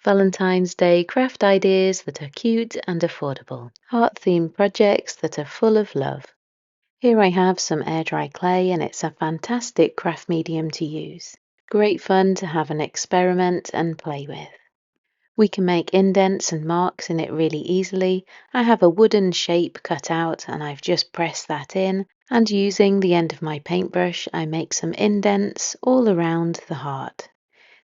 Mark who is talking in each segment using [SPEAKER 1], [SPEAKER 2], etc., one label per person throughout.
[SPEAKER 1] Valentine's Day craft ideas that are cute and affordable. Heart-themed projects that are full of love. Here I have some air dry clay and it's a fantastic craft medium to use. Great fun to have an experiment and play with. We can make indents and marks in it really easily. I have a wooden shape cut out and I've just pressed that in, and using the end of my paintbrush I make some indents all around the heart.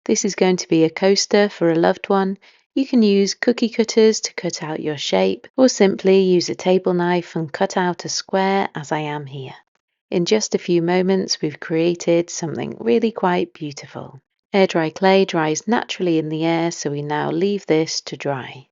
[SPEAKER 1] This is going to be a coaster for a loved one. You can use cookie cutters to cut out your shape, or simply use a table knife and cut out a square as I am here. In just a few moments we've created something really quite beautiful. Air dry clay dries naturally in the air, so we now leave this to dry.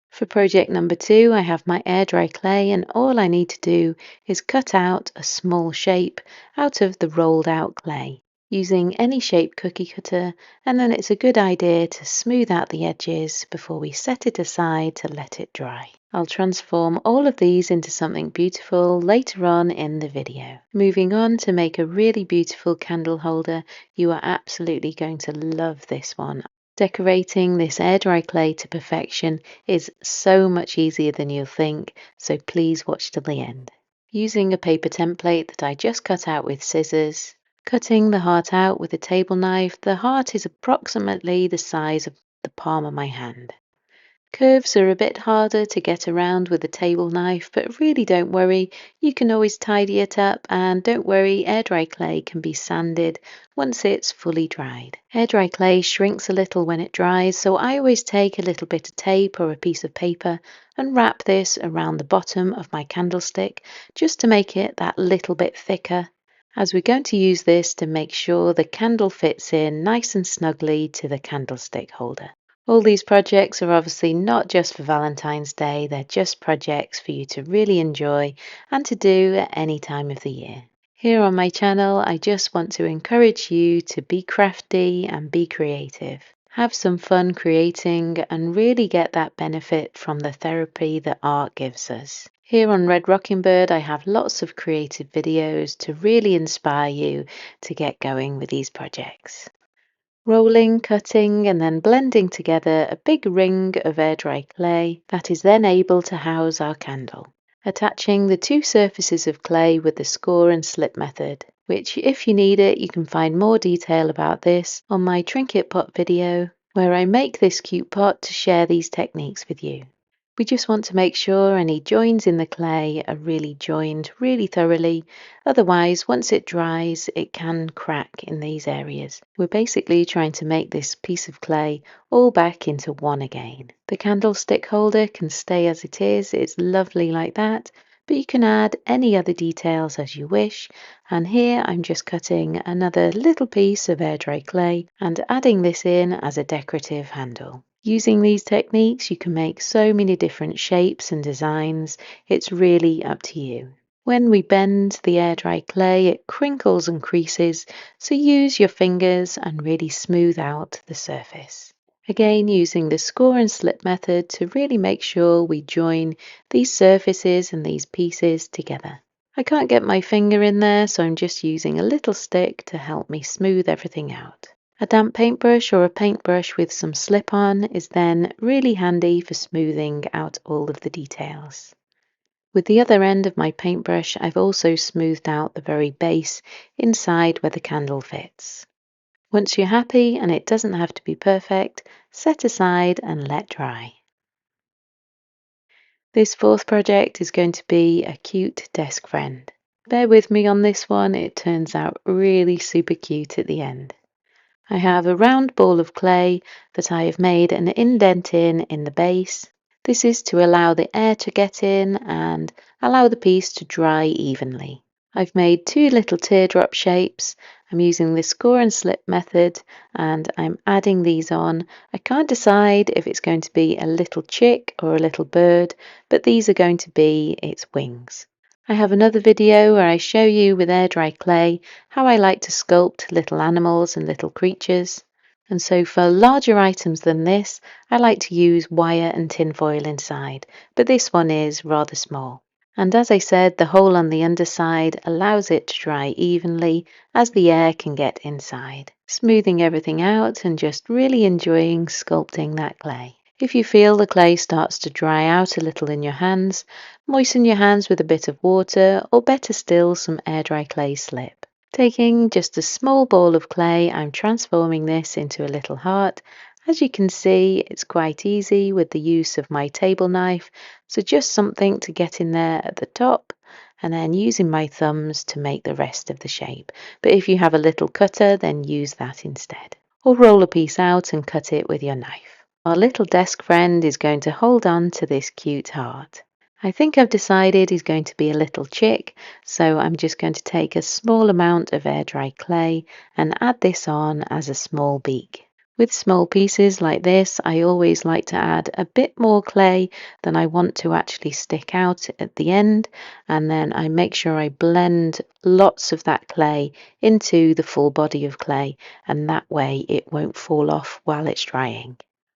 [SPEAKER 1] For project number 2, I have my air dry clay and all I need to do is cut out a small shape out of the rolled out clay, using any shape cookie cutter, and then it's a good idea to smooth out the edges before we set it aside to let it dry. I'll transform all of these into something beautiful later on in the video. Moving on to make a really beautiful candle holder. You are absolutely going to love this one. Decorating this air dry clay to perfection is so much easier than you'll think, so please watch till the end. Using a paper template that I just cut out with scissors, cutting the heart out with a table knife, the heart is approximately the size of the palm of my hand. Curves are a bit harder to get around with a table knife, but really don't worry, you can always tidy it up, and don't worry, air dry clay can be sanded once it's fully dried. Air dry clay shrinks a little when it dries, so I always take a little bit of tape or a piece of paper and wrap this around the bottom of my candlestick just to make it that little bit thicker, as we're going to use this to make sure the candle fits in nice and snugly to the candlestick holder. All these projects are obviously not just for Valentine's Day, they're just projects for you to really enjoy and to do at any time of the year. Here on my channel, I just want to encourage you to be crafty and be creative. Have some fun creating and really get that benefit from the therapy that art gives us. Here on Red Rocking Bird, I have lots of creative videos to really inspire you to get going with these projects. Rolling, cutting and then blending together a big ring of air dry clay that is then able to house our candle. Attaching the two surfaces of clay with the score and slip method, which if you need it you can find more detail about this on my trinket pot video, where I make this cute pot to share these techniques with you. We just want to make sure any joins in the clay are really joined really thoroughly, otherwise once it dries it can crack in these areas. We're basically trying to make this piece of clay all back into one again. The candlestick holder can stay as it is, it's lovely like that, but you can add any other details as you wish, and here I'm just cutting another little piece of air dry clay and adding this in as a decorative handle. Using these techniques you can make so many different shapes and designs, it's really up to you. When we bend the air dry clay it crinkles and creases, so use your fingers and really smooth out the surface. Again, using the score and slip method to really make sure we join these surfaces and these pieces together. I can't get my finger in there, so I'm just using a little stick to help me smooth everything out. A damp paintbrush or a paintbrush with some slip-on is then really handy for smoothing out all of the details. With the other end of my paintbrush, I've also smoothed out the very base inside where the candle fits. Once you're happy, and it doesn't have to be perfect, set aside and let dry. This fourth project is going to be a cute desk friend. Bear with me on this one, it turns out really super cute at the end. I have a round ball of clay that I have made an indent in the base. This is to allow the air to get in and allow the piece to dry evenly. I've made two little teardrop shapes. I'm using the score and slip method and I'm adding these on. I can't decide if it's going to be a little chick or a little bird, but these are going to be its wings. I have another video where I show you with air dry clay how I like to sculpt little animals and little creatures. And so for larger items than this, I like to use wire and tin foil inside, but this one is rather small. And as I said, the hole on the underside allows it to dry evenly as the air can get inside. smoothing everything out and just really enjoying sculpting that clay. If you feel the clay starts to dry out a little in your hands, moisten your hands with a bit of water or better still some air dry clay slip. Taking just a small ball of clay, I'm transforming this into a little heart. As you can see, it's quite easy with the use of my table knife, so just something to get in there at the top and then using my thumbs to make the rest of the shape. But if you have a little cutter, then use that instead. Or roll a piece out and cut it with your knife. Our little desk friend is going to hold on to this cute heart. I think I've decided he's going to be a little chick, so I'm just going to take a small amount of air dry clay and add this on as a small beak. With small pieces like this, I always like to add a bit more clay than I want to actually stick out at the end, and then I make sure I blend lots of that clay into the full body of clay, and that way it won't fall off while it's drying.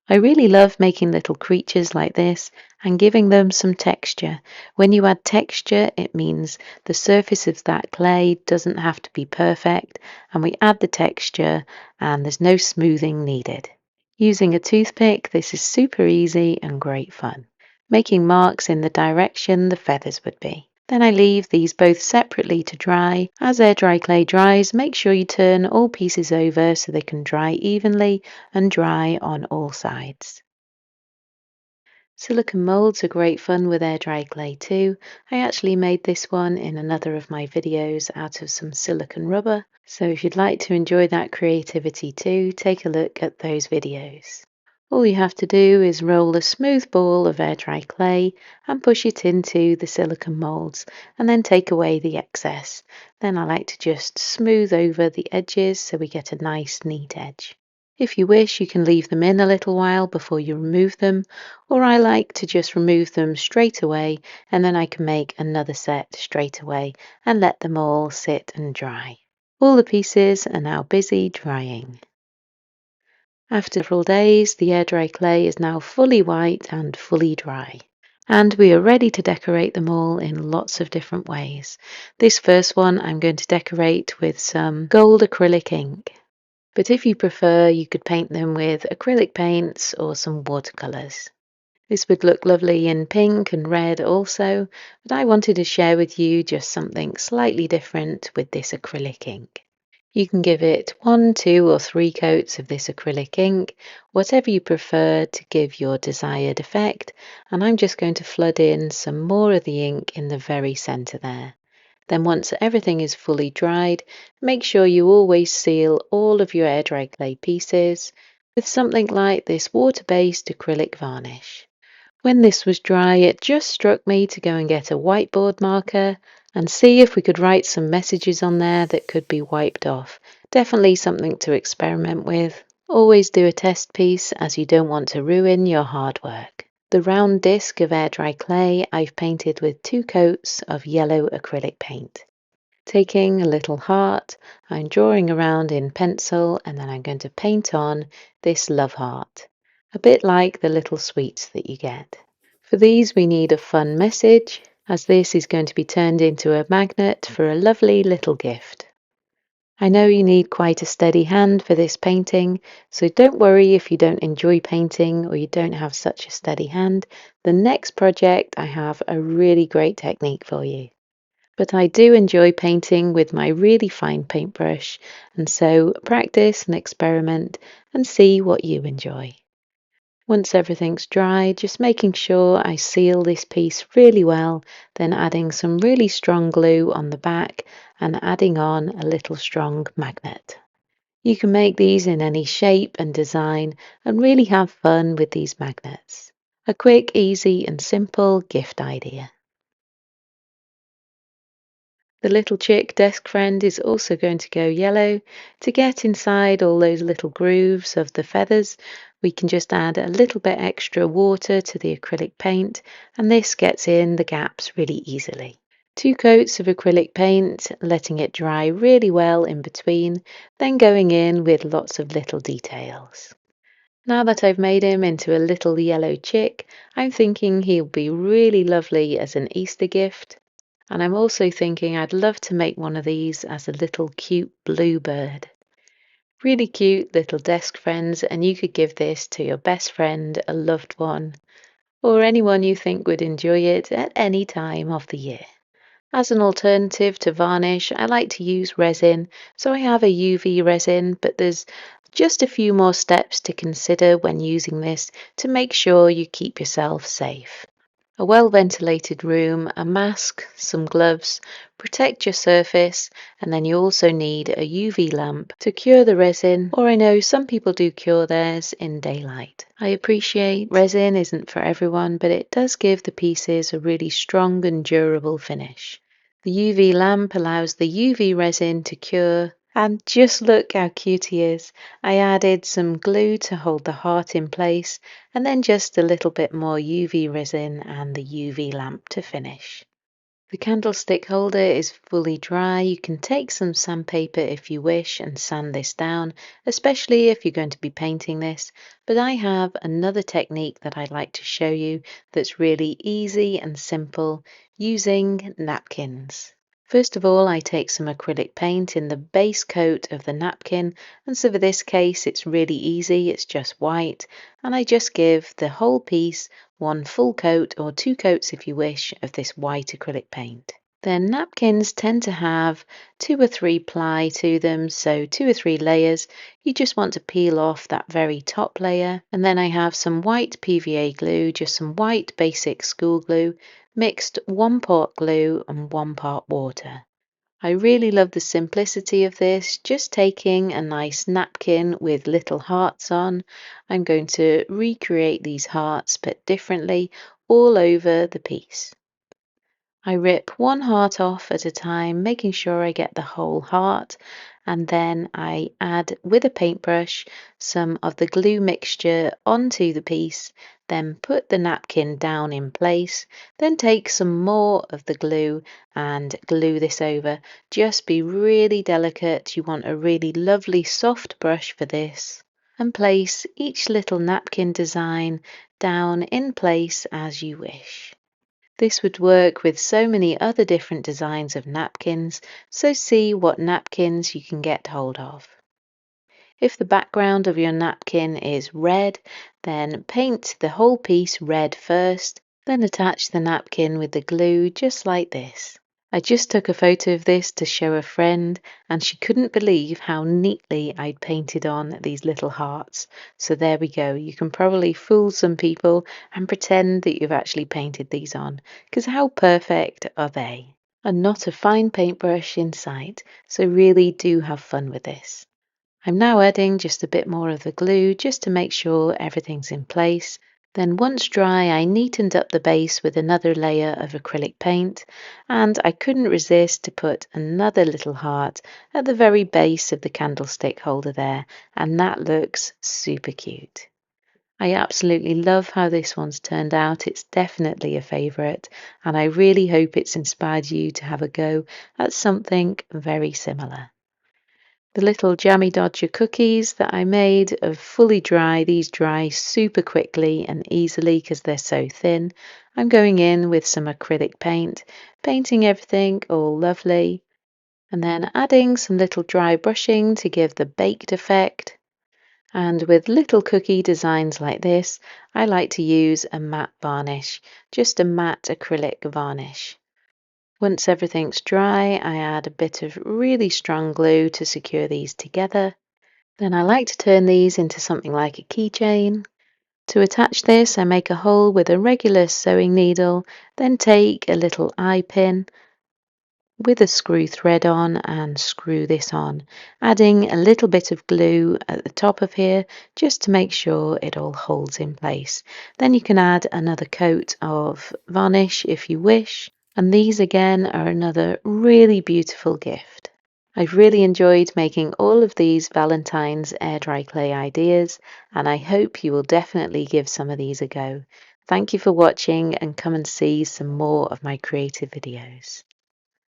[SPEAKER 1] I really love making little creatures like this and giving them some texture. When you add texture, it means the surface of that clay doesn't have to be perfect, and we add the texture and there's no smoothing needed. Using a toothpick, this is super easy and great fun, making marks in the direction the feathers would be. Then I leave these both separately to dry. As air dry clay dries, make sure you turn all pieces over so they can dry evenly and dry on all sides. Silicone molds are great fun with air dry clay too. I actually made this one in another of my videos out of some silicone rubber. So if you'd like to enjoy that creativity too, take a look at those videos. All you have to do is roll a smooth ball of air dry clay and push it into the silicone molds and then take away the excess. Then I like to just smooth over the edges so we get a nice neat edge. If you wish, you can leave them in a little while before you remove them, or I like to just remove them straight away and then I can make another set straight away and let them all sit and dry. All the pieces are now busy drying. After several days, the air dry clay is now fully white and fully dry. And we are ready to decorate them all in lots of different ways. This first one I'm going to decorate with some gold acrylic ink. But if you prefer, you could paint them with acrylic paints or some watercolours. This would look lovely in pink and red also, but I wanted to share with you just something slightly different with this acrylic ink. You can give it 1, 2 or 3 coats of this acrylic ink, whatever you prefer to give your desired effect, and I'm just going to flood in some more of the ink in the very centre there. Then once everything is fully dried, make sure you always seal all of your air dry clay pieces with something like this water-based acrylic varnish. When this was dry, it just struck me to go and get a whiteboard marker and see if we could write some messages on there that could be wiped off. Definitely something to experiment with. Always do a test piece as you don't want to ruin your hard work. The round disc of air dry clay I've painted with 2 coats of yellow acrylic paint. Taking a little heart, I'm drawing around in pencil and then I'm going to paint on this love heart, a bit like the little sweets that you get. For these we need a fun message, as this is going to be turned into a magnet for a lovely little gift. I know you need quite a steady hand for this painting, so don't worry if you don't enjoy painting or you don't have such a steady hand. The next project I have a really great technique for you. But I do enjoy painting with my really fine paintbrush, and so practice and experiment and see what you enjoy. Once everything's dry, just making sure I seal this piece really well, then adding some really strong glue on the back and adding on a little strong magnet. You can make these in any shape and design and really have fun with these magnets. A quick, easy and simple gift idea. The little chick desk friend is also going to go yellow. To get inside all those little grooves of the feathers, we can just add a little bit extra water to the acrylic paint, and this gets in the gaps really easily. 2 coats of acrylic paint, letting it dry really well in between, then going in with lots of little details. Now that I've made him into a little yellow chick, I'm thinking he'll be really lovely as an Easter gift. And I'm also thinking I'd love to make one of these as a little cute blue bird. Really cute little desk friends, and you could give this to your best friend, a loved one, or anyone you think would enjoy it at any time of the year. As an alternative to varnish, I like to use resin, so I have a UV resin, but there's just a few more steps to consider when using this to make sure you keep yourself safe. A well ventilated room, a mask, some gloves, protect your surface, and then you also need a UV lamp to cure the resin, or I know some people do cure theirs in daylight. I appreciate resin isn't for everyone, but it does give the pieces a really strong and durable finish. The UV lamp allows the UV resin to cure, and just look how cute he is. I added some glue to hold the heart in place, and then just a little bit more UV resin and the UV lamp to finish. The candlestick holder is fully dry. You can take some sandpaper if you wish and sand this down, especially if you're going to be painting this. But I have another technique that I'd like to show you that's really easy and simple using napkins. First of all, I take some acrylic paint in the base coat of the napkin, and so for this case it's really easy, it's just white, and I just give the whole piece one full coat or two coats if you wish of this white acrylic paint. Then napkins tend to have 2 or 3 ply to them, so 2 or 3 layers. You just want to peel off that very top layer, and then I have some white PVA glue, just some white basic school glue, mixed 1 part glue and 1 part water. I really love the simplicity of this, just taking a nice napkin with little hearts on. I'm going to recreate these hearts but differently all over the piece. I rip one heart off at a time, making sure I get the whole heart, and then I add with a paintbrush some of the glue mixture onto the piece, then put the napkin down in place, then take some more of the glue and glue this over. Just be really delicate, you want a really lovely soft brush for this, and place each little napkin design down in place as you wish. This would work with so many other different designs of napkins, so see what napkins you can get hold of. If the background of your napkin is red, then paint the whole piece red first, then attach the napkin with the glue just like this. I just took a photo of this to show a friend, and she couldn't believe how neatly I'd painted on these little hearts. So there we go. You can probably fool some people and pretend that you've actually painted these on, because how perfect are they? And not a fine paintbrush in sight, so really do have fun with this. I'm now adding just a bit more of the glue just to make sure everything's in place. Then once dry, I neatened up the base with another layer of acrylic paint, and I couldn't resist to put another little heart at the very base of the candlestick holder there, and that looks super cute. I absolutely love how this one's turned out. It's definitely a favourite, and I really hope it's inspired you to have a go at something very similar. The little Jammy Dodger cookies that I made are fully dry. These dry super quickly and easily because they're so thin. I'm going in with some acrylic paint, painting everything all lovely, and then adding some little dry brushing to give the baked effect. And with little cookie designs like this, I like to use a matte varnish, just a matte acrylic varnish. Once everything's dry, I add a bit of really strong glue to secure these together. Then I like to turn these into something like a keychain. To attach this, I make a hole with a regular sewing needle, then take a little eye pin with a screw thread on and screw this on, adding a little bit of glue at the top of here just to make sure it all holds in place. Then you can add another coat of varnish if you wish. And these again are another really beautiful gift. I've really enjoyed making all of these Valentine's air dry clay ideas, and I hope you will definitely give some of these a go. Thank you for watching, and come and see some more of my creative videos.